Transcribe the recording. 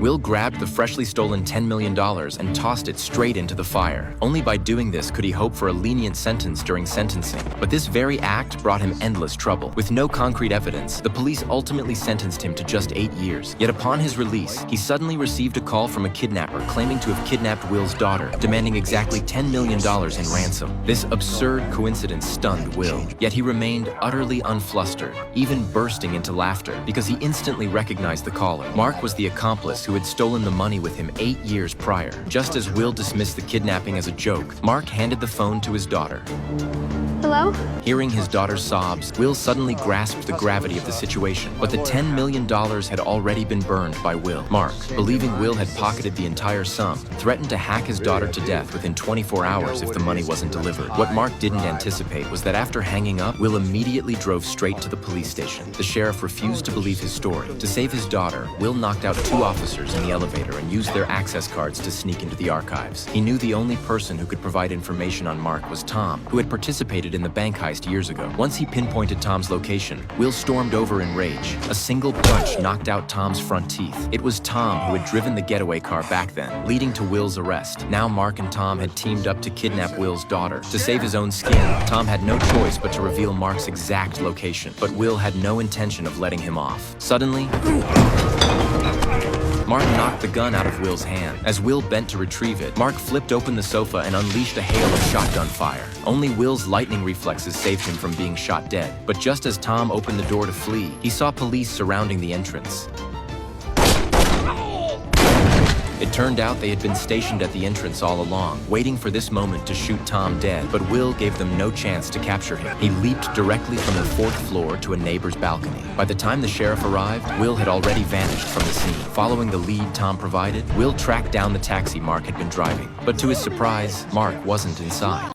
Will grabbed the freshly stolen $10 million and tossed it straight into the fire. Only by doing this could he hope for a lenient sentence during sentencing. But this very act brought him endless trouble. With no concrete evidence, the police ultimately sentenced him to just 8 years. Yet upon his release, he suddenly received a call from a kidnapper claiming to have kidnapped Will's daughter, demanding exactly $10 million in ransom. This absurd coincidence stunned Will, yet he remained utterly unflustered, even bursting into laughter, because he instantly recognized the caller. Mark was the accomplice who had stolen the money with him 8 years prior. Just as Will dismissed the kidnapping as a joke, Mark handed the phone to his daughter. Hello? Hearing his daughter's sobs, Will suddenly grasped the gravity of the situation. But the $10 million had already been burned by Will. Mark, believing Will had pocketed the entire sum, threatened to hack his daughter to death within 24 hours if the money wasn't delivered. What Mark didn't anticipate was that after hanging up, Will immediately drove straight to the police station. The sheriff refused to believe his story. To save his daughter, Will knocked out 2 officers in the elevator and used their access cards to sneak into the archives. He knew the only person who could provide information on Mark was Tom, who had participated in the bank heist years ago. Once he pinpointed Tom's location, Will stormed over in rage. A single punch knocked out Tom's front teeth. It was Tom who had driven the getaway car back then, leading to Will's arrest. Now Mark and Tom had teamed up to kidnap Will's daughter. To save his own skin, Tom had no choice but to reveal Mark's exact location. But Will had no intention of letting him off. Suddenly, Mark knocked the gun out of Will's hand. As Will bent to retrieve it, Mark flipped open the sofa and unleashed a hail of shotgun fire. Only Will's lightning reflexes saved him from being shot dead. But just as Tom opened the door to flee, he saw police surrounding the entrance. It turned out they had been stationed at the entrance all along, waiting for this moment to shoot Tom dead, but Will gave them no chance to capture him. He leaped directly from the 4th floor to a neighbor's balcony. By the time the sheriff arrived, Will had already vanished from the scene. Following the lead Tom provided, Will tracked down the taxi Mark had been driving. But to his surprise, Mark wasn't inside.